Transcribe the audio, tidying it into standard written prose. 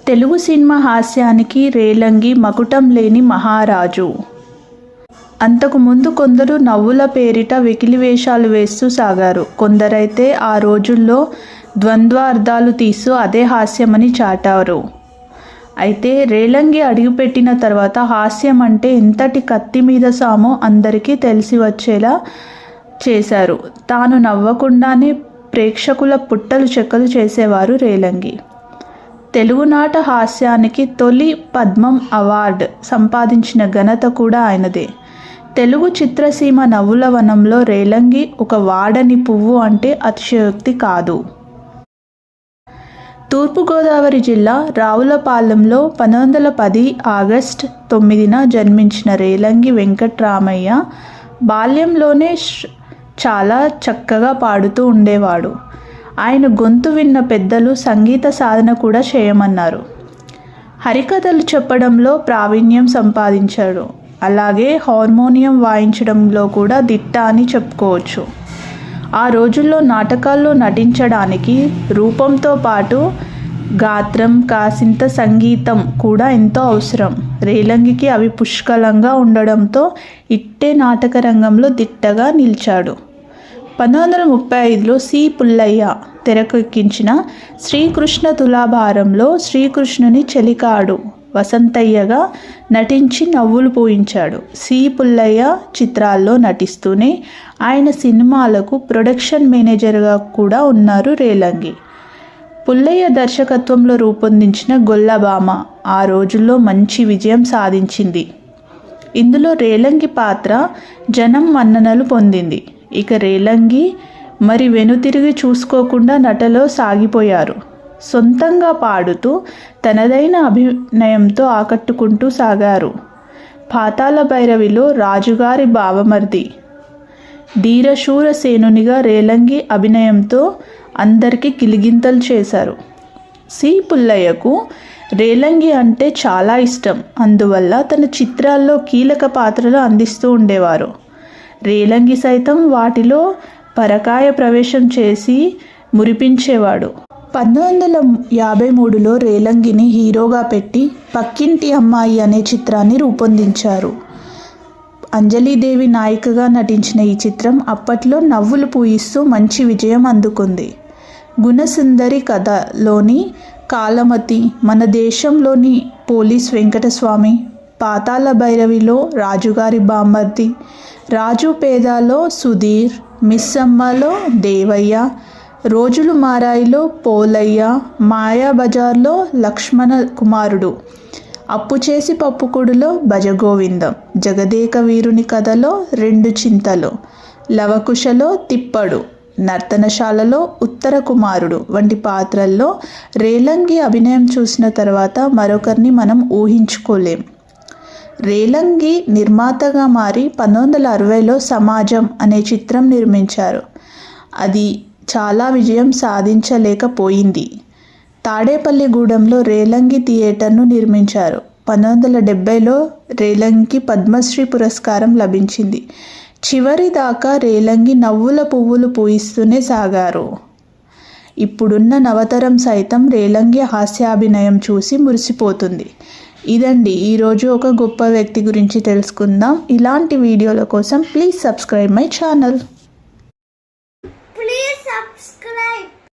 Telugu cinema హాస్యానికి Relangi మకుటం లేని మహారాజు. అంతకుముందు కొందరు నవ్వుల పేరిట వెకిలి వేషాలు వేస్తూ సాగారు. కొందరైతే ఆ రోజుల్లో ద్వంద్వార్థాలు తీస్తూ అదే హాస్యమని చాటారు. అయితే రేలంగి అడుగుపెట్టిన తర్వాత హాస్యం అంటే ఎంతటి కత్తి మీద సామో అందరికీ తెలిసి వచ్చేలా చేశారు. తాను నవ్వకుండానే ప్రేక్షకుల పుట్టలు చెక్కలు చేసేవారు రేలంగి. తెలుగునాట హాస్యానికి తొలి పద్మం అవార్డు సంపాదించిన ఘనత కూడా ఆయనదే. తెలుగు చిత్రసీమ నవ్వుల వనంలో రేలంగి ఒక వాడని పువ్వు అంటే అతిశయోక్తి కాదు. తూర్పుగోదావరి జిల్లా రావులపాలెంలో 1910 ఆగస్టు 9న జన్మించిన రేలంగి వెంకట్రామయ్య బాల్యంలోనే చాలా చక్కగా పాడుతూ ఉండేవాడు. ఆయన గొంతు విన్న పెద్దలు సంగీత సాధన కూడా చేయమన్నారు. హరికథలు చెప్పడంలో ప్రావీణ్యం సంపాదించాడు. అలాగే హార్మోనియం వాయించడంలో కూడా దిట్ట అని చెప్పుకోవచ్చు. ఆ రోజుల్లో నాటకాల్లో నటించడానికి రూపంతో పాటు గాత్రం, కాసింత సంగీతం కూడా ఎంతో అవసరం. రేలంగికి అవి పుష్కలంగా ఉండడంతో ఇట్టే నాటక రంగంలో దిట్టగా నిలిచాడు. 1935లో సి. పుల్లయ్య తెరకెక్కించిన శ్రీకృష్ణ తులాభారంలో శ్రీకృష్ణుని చెలికాడు వసంతయ్యగా నటించి నవ్వులు పూయించాడు. సి. పుల్లయ్య చిత్రాల్లో నటిస్తూనే ఆయన సినిమాలకు ప్రొడక్షన్ మేనేజర్గా కూడా ఉన్నారు రేలంగి. పుల్లయ్య దర్శకత్వంలో రూపొందించిన గొల్లభామ ఆ రోజుల్లో మంచి విజయం సాధించింది. ఇందులో రేలంగి పాత్ర జనం మన్ననలు పొందింది. ఇక రేలంగి మరి వెనుతిరిగి చూసుకోకుండా నటలో సాగిపోయారు. సొంతంగా పాడుతూ తనదైన అభినయంతో ఆకట్టుకుంటూ సాగారు. పాతాళ భైరవిలో రాజుగారి బావమర్ది ధీరశూరసేనునిగా రేలంగి అభినయంతో అందరికీ గిలిగింతలు చేశారు. సి. పుల్లయ్యకు రేలంగి అంటే చాలా ఇష్టం. అందువల్ల తన చిత్రాల్లో కీలక పాత్రలు అందిస్తూ ఉండేవారు. రేలంగి సైతం వాటిలో పరకాయ ప్రవేశం చేసి మురిపించేవాడు. 1953లో రేలంగిని హీరోగా పెట్టి పక్కింటి అమ్మాయి అనే చిత్రాన్ని రూపొందించారు. అంజలీదేవి నాయికగా నటించిన ఈ చిత్రం అప్పట్లో నవ్వులు పూయిస్తూ మంచి విజయం అందుకుంది. గుణసుందరి కథలోని కాలమతి, మన దేశంలోని పోలీస్ వెంకటస్వామి, పాతాళ భైరవిలో రాజుగారి బామ్మర్ది, రాజు పేదాలో సుధీర్, మిస్సమ్మలో దేవయ్య, రోజులు మారాయిలో పోలయ్య, మాయాబజార్లో లక్ష్మణ కుమారుడు, అప్పు చేసి పప్పుకుడులో భజగోవిందం, జగదేక వీరుని కథలో రెండు చింతలు, లవకుశలో తిప్పడు, నర్తనశాలలో ఉత్తర కుమారుడు వంటి పాత్రల్లో రేలంగి అభినయం చూసిన తర్వాత మరొకరిని మనం ఊహించుకోలేం. రేలంగి నిర్మాతగా మారి 1960లో సమాజం అనే చిత్రం నిర్మించారు. అది చాలా విజయం సాధించలేకపోయింది. తాడేపల్లిగూడెంలో రేలంగి థియేటర్ను నిర్మించారు. 1970లో రేలంగికి పద్మశ్రీ పురస్కారం లభించింది. చివరి దాకా రేలంగి నవ్వుల పువ్వులు పూయిస్తూనే సాగారు. ఇప్పుడున్న నవతరం సైతం రేలంగి హాస్యాభినయం చూసి మురిసిపోతుంది. ఇదండి ఈరోజు ఒక గొప్ప వ్యక్తి గురించి తెలుసుకుందాం. ఇలాంటి వీడియోల కోసం ప్లీజ్ సబ్స్క్రైబ్ మై ఛానల్.